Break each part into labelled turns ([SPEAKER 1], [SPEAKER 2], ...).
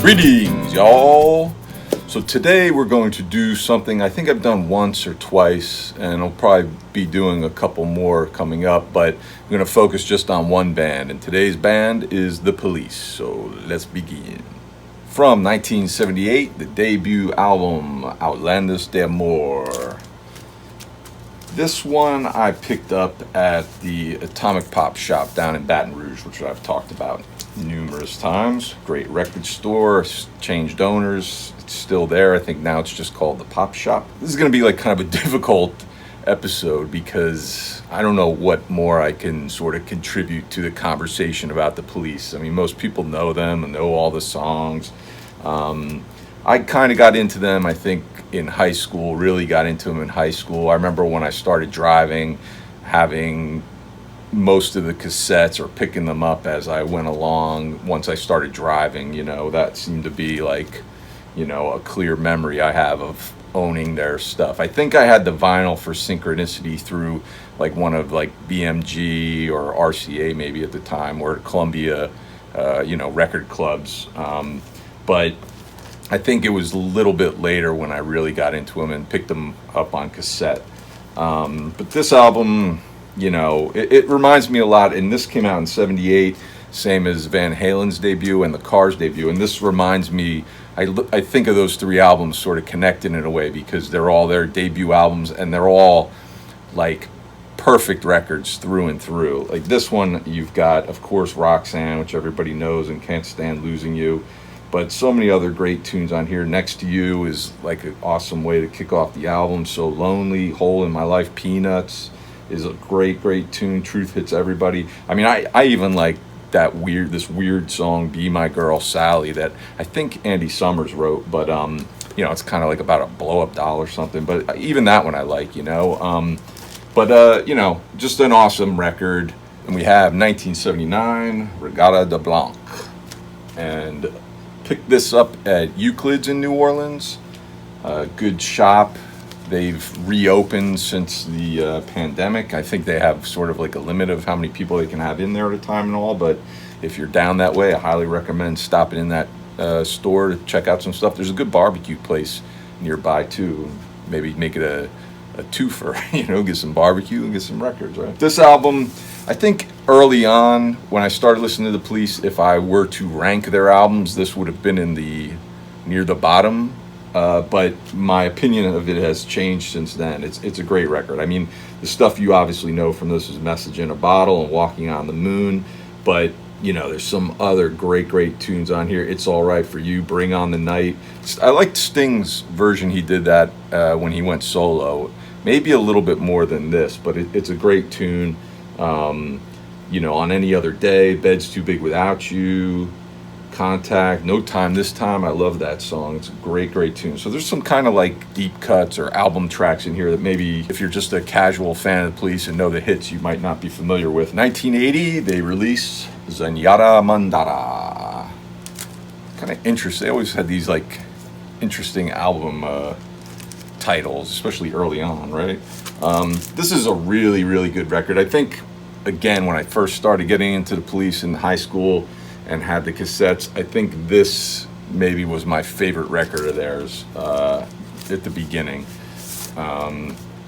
[SPEAKER 1] Greetings, y'all. So today we're going to do something I think I've done once or twice, and I'll probably be doing a couple more coming up, but I'm going to focus just on one band, and today's band is The Police. So let's begin. From 1978, the debut album, Outlandos de Amor. This one I picked up at the Atomic Pop shop down in Baton Rouge, which I've talked about numerous times. Great record store, changed owners, it's still there. I think now it's just called the Pop Shop. This is going to be like kind of a difficult episode because I don't know what more I can sort of contribute to the conversation about The Police. I mean, most people know them and know all the songs. I kind of got into them, I think, in high school, really got into them in high school. I remember when I started driving, having most of the cassettes or picking them up as I went along. Once I started driving, that seemed to be like, a clear memory I have of owning their stuff. I think I had the vinyl for Synchronicity through like one of like BMG or RCA maybe at the time, or Columbia, record clubs. But I think it was a little bit later when I really got into them and picked them up on cassette. But this album, it reminds me a lot, and this came out in 78, same as Van Halen's debut and the Cars debut, and this reminds me, I think of those three albums sort of connected in a way because they're all their debut albums, and they're all like perfect records through and through. Like this one, you've got, of course, Roxanne, which everybody knows, and Can't Stand Losing You. But so many other great tunes on here. Next to You is like an awesome way to kick off the album. So Lonely, Hole in My Life, Peanuts is a great, great tune. Truth Hits Everybody. I mean, I even like this weird song, Be My Girl, Sally, that I think Andy Summers wrote. But, it's kind of like about a blow-up doll or something. But even that one I like, just an awesome record. And we have 1979, Regatta De Blanc. And picked this up at Euclid's in New Orleans. Good shop. They've reopened since the pandemic. I think they have sort of like a limit of how many people they can have in there at a time and all, but if you're down that way, I highly recommend stopping in that store to check out some stuff. There's a good barbecue place nearby too. Maybe make it a twofer, get some barbecue and get some records, right? This album, I think early on when I started listening to The Police, if I were to rank their albums, this would have been near the bottom. But my opinion of it has changed since then. It's a great record. I mean, the stuff you obviously know from this is Message in a Bottle and Walking on the Moon. But, there's some other great, great tunes on here. It's All Right for You, Bring on the Night. I liked Sting's version. He did that when he went solo. Maybe a little bit more than this, but it's a great tune. On Any Other Day, Bed's Too Big Without You, Contact, No Time This Time. I love that song. It's a great, great tune. So there's some kind of like deep cuts or album tracks in here that maybe if you're just a casual fan of The Police and know the hits, you might not be familiar with. 1980, they released Zenyatta Mandara. Kind of interesting. They always had these like interesting album titles, especially early on, right? This is a really, really good record. I think, again, when I first started getting into The Police in high school and had the cassettes, I think this maybe was my favorite record of theirs at the beginning.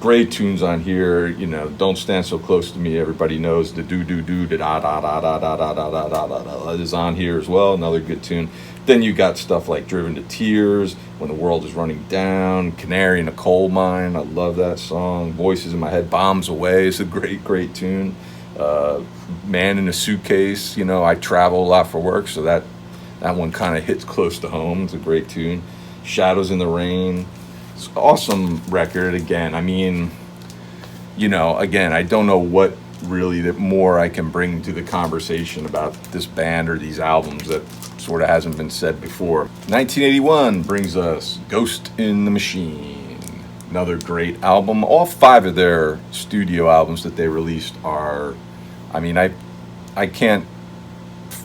[SPEAKER 1] Great tunes on here, Don't Stand So Close to Me, everybody knows. The do da da da da da da da da da da is on here as well, another good tune. Then you got stuff like Driven to Tears, When the World is Running Down, Canary in a Coal Mine, I love that song. Voices in My Head, Bombs Away is a great, great tune. Man in a Suitcase, I travel a lot for work, so that one kind of hits close to home. It's a great tune. Shadows in the Rain, it's an awesome record. Again, I mean, I don't know what really that more I can bring to the conversation about this band or these albums that sort of hasn't been said before. 1981 brings us Ghost in the Machine, another great album. All 5 of their studio albums that they released are, I can't,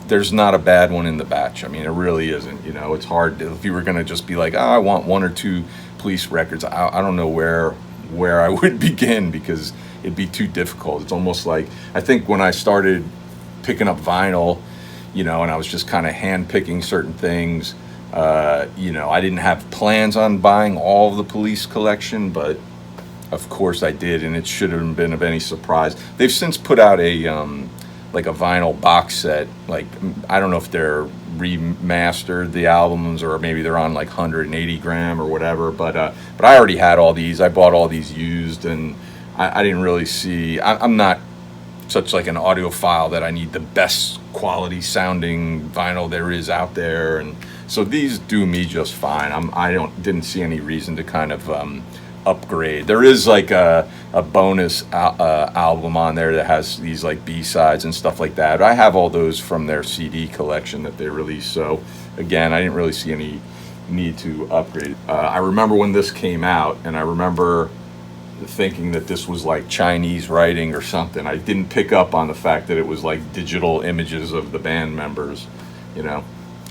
[SPEAKER 1] there's not a bad one in the batch. I mean, it really isn't, it's hard to, if you were going to just be like, I want 1 or 2 Police records, I don't know where I would begin because it'd be too difficult. It's almost like, I think when I started picking up vinyl, and I was just kind of hand picking certain things, You know, I didn't have plans on buying all of the Police collection, but of course I did, and it shouldn't have been of any surprise. They've since put out a like a vinyl box set. Like, I don't know if they're remastered the albums, or maybe they're on like 180 gram or whatever. But I already had all these. I bought all these used, and I didn't really see. I'm not such like an audiophile that I need the best quality sounding vinyl there is out there, and so these do me just fine. Didn't see any reason to kind of upgrade. There is like a bonus album on there that has these like B-sides and stuff like that. I have all those from their CD collection that they released, so again, I didn't really see any need to upgrade. I remember when this came out, and I remember thinking that this was like Chinese writing or something. I didn't pick up on the fact that it was like digital images of the band members, you know.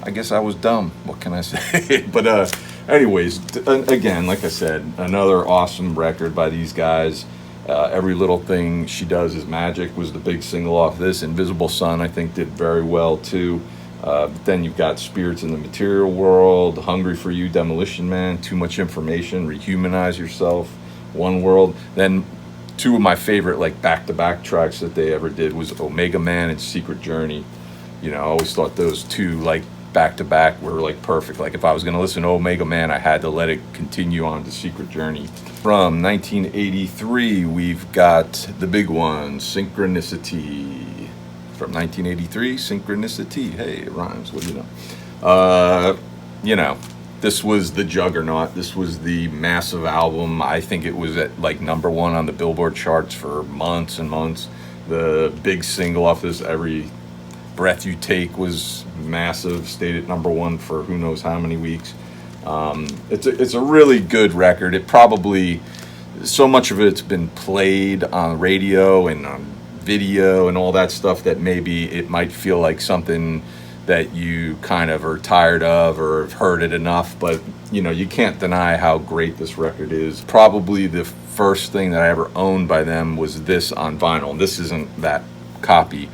[SPEAKER 1] I guess I was dumb. What can I say? But anyways, again, like I said, another awesome record by these guys. Every Little Thing She Does Is Magic was the big single off this. Invisible Sun, I think, did very well too. But then you've got Spirits in the Material World, Hungry for You, Demolition Man, Too Much Information, Rehumanize Yourself, One World. Then two of my favorite like back-to-back tracks that they ever did was Omega Man and Secret Journey. You know, I always thought those two like back-to-back were like perfect. Like if I was going to listen to Omega Man, I had to let it continue on to Secret Journey. From 1983, we've got the big one, Synchronicity. From 1983, Synchronicity. Hey, it rhymes. What do you know? You know, this was the juggernaut. This was the massive album. I think it was at like #1 on the Billboard charts for months and months. The big single off this, Every Breath You Take, was massive. Stayed at #1 for who knows how many weeks. It's a really good record. It probably, so much of it's been played on radio and on video and all that stuff that maybe it might feel like something that you kind of are tired of or have heard it enough, but you know, you can't deny how great this record is. Probably the first thing that I ever owned by them was this on vinyl. This isn't that copy.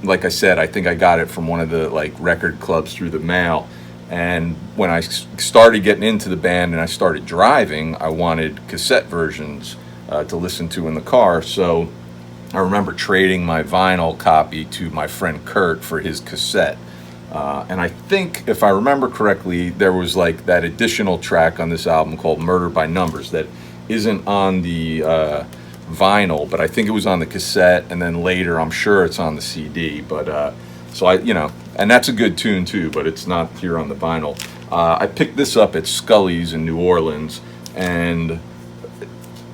[SPEAKER 1] Like I said, I think I got it from one of the like record clubs through the mail. And when I started getting into the band and I started driving, I wanted cassette versions to listen to in the car. So I remember trading my vinyl copy to my friend Kurt for his cassette. And I think, if I remember correctly, there was like that additional track on this album called Murder by Numbers that isn't on the vinyl, but I think it was on the cassette, and then later I'm sure it's on the CD. But so I, you know, and that's a good tune too, but it's not here on the vinyl. I picked this up at Scully's in New Orleans, and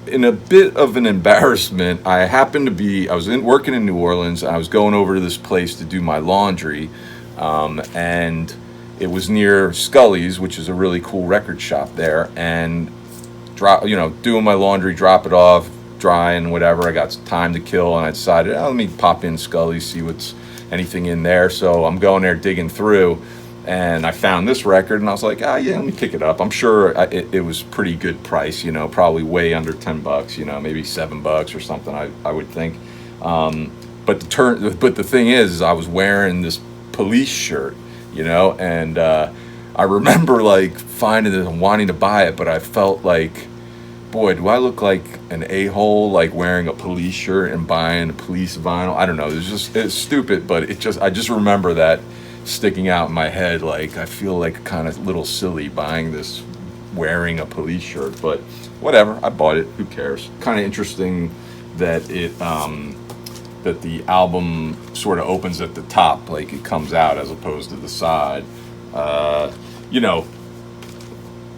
[SPEAKER 1] in a bit of an embarrassment, I was working in New Orleans, and I was going over to this place to do my laundry, and it was near Scully's, which is a really cool record shop there, and doing my laundry, drop it off, dry and whatever. I got some time to kill, and I decided, let me pop in Scully's, see what's anything in there. So I'm going there digging through, and I found this record, and I was like, yeah, let me pick it up. I'm sure it was pretty good price, you know, probably way under $10, you know, maybe $7 or something, I would think. But the thing is I was wearing this Police shirt, you know, and I remember like finding it and wanting to buy it, but I felt like, boy, do I look like an a-hole, like wearing a Police shirt and buying a Police vinyl? I don't know. It's stupid, but I just remember that sticking out in my head. Like, I feel like kind of little silly buying this, wearing a Police shirt, but whatever. I bought it. Who cares? Kind of interesting that that the album sort of opens at the top, like it comes out as opposed to the side. You know,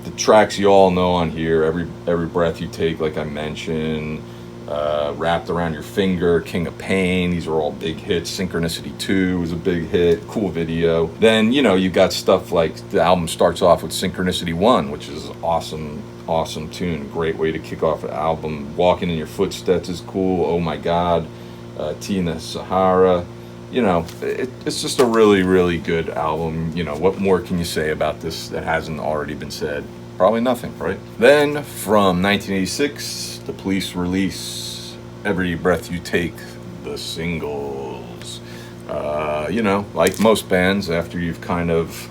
[SPEAKER 1] the tracks you all know on here, every Breath You Take, like I mentioned, Wrapped Around Your Finger, King of Pain, these are all big hits. Synchronicity 2 was a big hit, cool video. Then, you know, you got stuff like the album starts off with Synchronicity 1, which is awesome tune, great way to kick off an album. Walking in Your Footsteps is cool, Oh My God, Tea in the Sahara. You know, it's just a really, really good album. You know, what more can you say about this that hasn't already been said? Probably nothing, right? Then, from 1986, the Police release Every Breath You Take, the singles. You know, like most bands, after you've kind of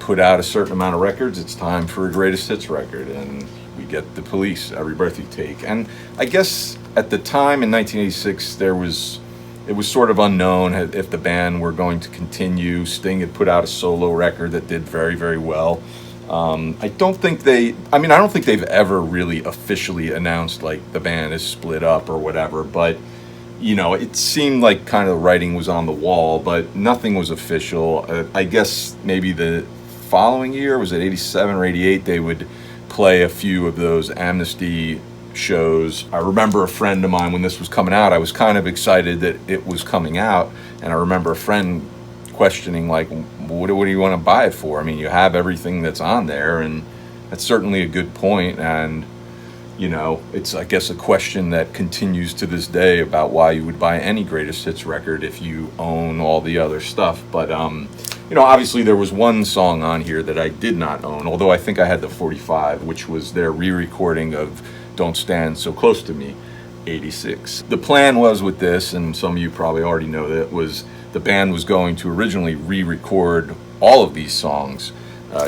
[SPEAKER 1] put out a certain amount of records, it's time for a greatest hits record, and we get The Police, Every Breath You Take. And I guess at the time in 1986, it was sort of unknown if the band were going to continue. Sting had put out a solo record that did very, very well. I don't think they've ever really officially announced like the band is split up or whatever, but it seemed like kind of the writing was on the wall, but nothing was official. I guess maybe the following year, was it 87 or 88, they would play a few of those Amnesty shows. I remember a friend of mine, when this was coming out, I was kind of excited that it was coming out, and I remember a friend questioning, like, what do you want to buy it for? I mean, you have everything that's on there, and that's certainly a good point. And it's, I guess, a question that continues to this day about why you would buy any greatest hits record if you own all the other stuff. But obviously there was one song on here that I did not own, although I think I had the 45, which was their re-recording of Don't Stand So Close to Me, 86. The plan was with this, and some of you probably already know that, was the band was going to originally re-record all of these songs,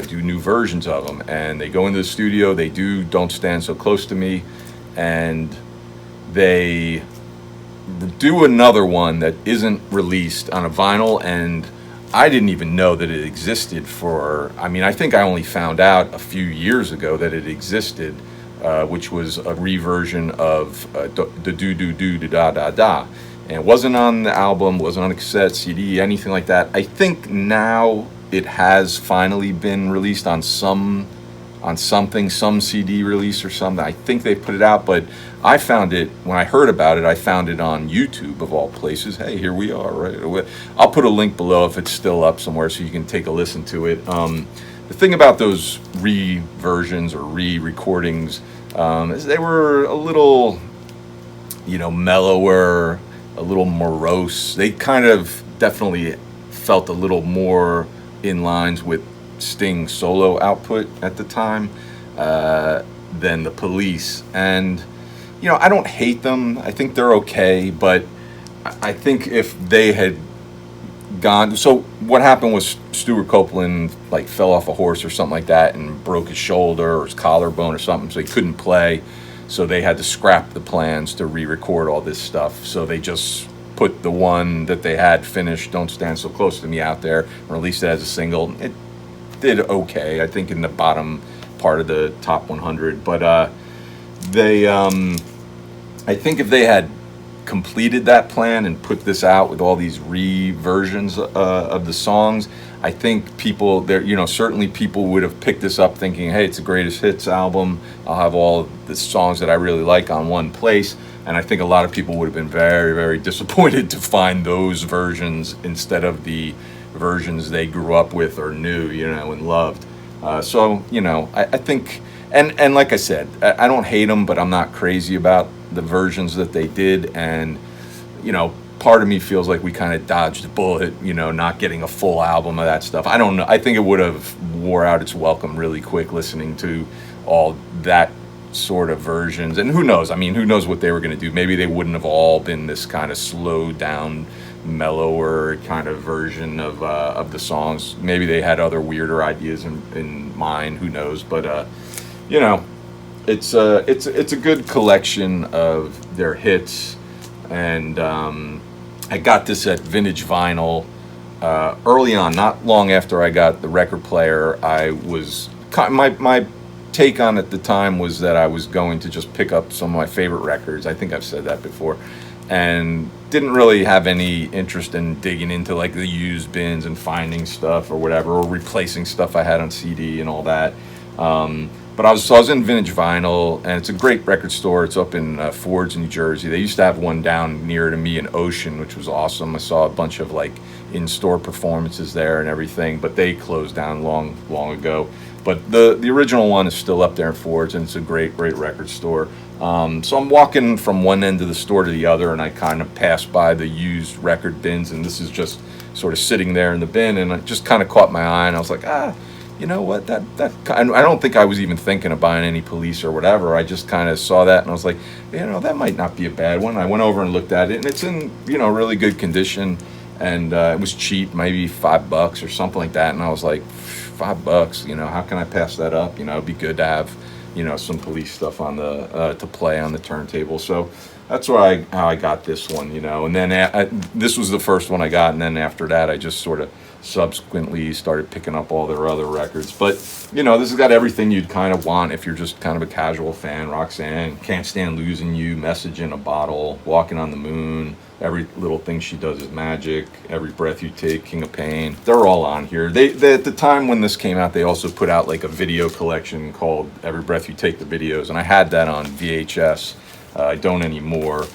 [SPEAKER 1] do new versions of them, and they go into the studio, they do Don't Stand So Close to Me, and they do another one that isn't released on a vinyl, and I didn't even know that it existed I think I only found out a few years ago that it existed, which was a reversion of the Do Do Do Da Da Da. And it wasn't on the album, wasn't on a cassette, CD, anything like that. I think now it has finally been released on some CD release or something. I think they put it out, but I found it, when I heard about it, I found it on YouTube of all places. Hey, here we are, right? I'll put a link below if it's still up somewhere so you can take a listen to it. The thing about those re-versions or re-recordings is they were a little, mellower, a little morose. They kind of definitely felt a little more in lines with Sting's solo output at the time than the Police. And I don't hate them. I think they're okay, but I think if they had gone, so what happened was Stuart Copeland like fell off a horse or something like that and broke his shoulder or his collarbone or something, so he couldn't play. So they had to scrap the plans to re-record all this stuff. So they just put the one that they had finished, Don't Stand So Close to Me, out there and released it as a single. It did okay, I think, in the bottom part of the top 100. But I think if they had completed that plan and put this out with all these re-versions of the songs, I think people there, certainly people would have picked this up thinking, hey, it's a greatest hits album. I'll have all the songs that I really like on one place. And I think a lot of people would have been very, very disappointed to find those versions instead of the versions they grew up with or knew, and loved. I think, and like I said, I don't hate them, but I'm not crazy about the versions that they did. And, part of me feels like we kind of dodged a bullet, not getting a full album of that stuff. I don't know. I think it would have wore out its welcome really quick listening to all that sort of versions. And who knows? Who knows what they were going to do? Maybe they wouldn't have all been this kind of slowed down, mellower kind of version of the songs. Maybe they had other weirder ideas in mind. Who knows? But it's a good collection of their hits. And I got this at Vintage Vinyl early on, not long after I got the record player. I was my take on it at the time was that I was going to just pick up some of my favorite records. I think I've said that before, and didn't really have any interest in digging into like the used bins and finding stuff or whatever, or replacing stuff I had on CD and all that. But I was in Vintage Vinyl, and it's a great record store. It's up in Fords, New Jersey. They used to have one down near to me in Ocean, which was awesome. I saw a bunch of like in-store performances there and everything, but they closed down long ago. But the original one is still up there in Fords, and it's a great record store. So I'm walking from one end of the store to the other, and I kind of pass by the used record bins, and this is just sort of sitting there in the bin, and it just kind of caught my eye, and I was like, you know what, that I don't think I was even thinking of buying any Police or whatever. I just kind of saw that, and I was like, that might not be a bad one. I went over and looked at it, and it's in really good condition, and it was cheap, maybe $5 or something like that. And I was like, $5. You know, how can I pass that up? You know, it'd be good to have, you know, some Police stuff on the to play on the turntable. So that's how I got this one, you know. And then this was the first one I got, and then after that, I just sort of subsequently started picking up all their other records. But you know, this has got everything you'd kind of want if you're just kind of a casual fan. Roxanne, Can't Stand Losing You, Message in a Bottle, Walking on the Moon, Every Little Thing She Does Is Magic, Every Breath You Take, King of Pain. They're all on here. They at the time when this came out, they also put out like a video collection called Every Breath You Take, the videos, and I had that on VHS. I don't anymore.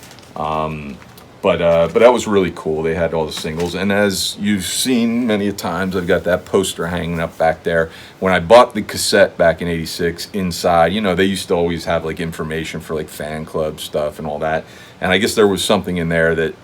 [SPEAKER 1] But that was really cool. They had all the singles, and as you've seen many a times, I've got that poster hanging up back there. When I bought the cassette back in '86, inside, you know, they used to always have like information for like fan club stuff and all that. And I guess there was something in there that,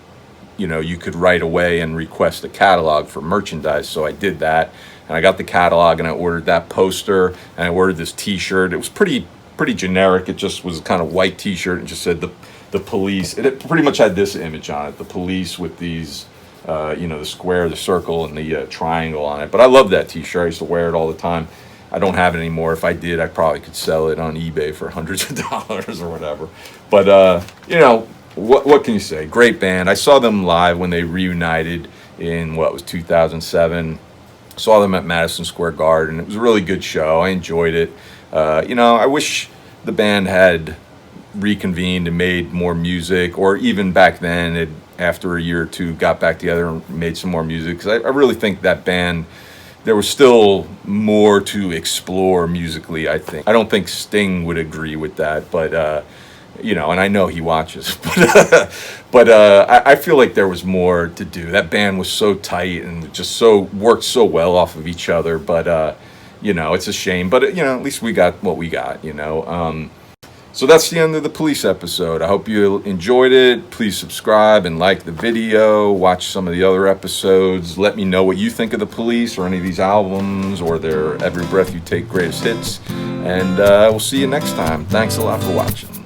[SPEAKER 1] you know, you could write away and request a catalog for merchandise. So I did that, and I got the catalog, and I ordered that poster, and I ordered this T-shirt. It was pretty generic. It just was a kind of white T-shirt and just said the Police. It pretty much had this image on it: the Police with these, you know, the square, the circle, and the triangle on it. But I love that T-shirt. I used to wear it all the time. I don't have it anymore. If I did, I probably could sell it on eBay for hundreds of dollars or whatever. But you know, what can you say? Great band. I saw them live when they reunited in what was 2007. Saw them at Madison Square Garden. It was a really good show. I enjoyed it. You know, I wish the band had reconvened and made more music, or even back then, after a year or two, got back together and made some more music. Because I really think that band, there was still more to explore musically, I think. I don't think Sting would agree with that, but you know, and I know he watches, but I feel like there was more to do. That band was so tight and just worked so well off of each other. But you know, it's a shame. But you know, at least we got what we got. You know. So that's the end of the Police episode. I hope you enjoyed it. Please subscribe and like the video. Watch some of the other episodes. Let me know what you think of the Police or any of these albums or their Every Breath You Take greatest hits. And we'll see you next time. Thanks a lot for watching.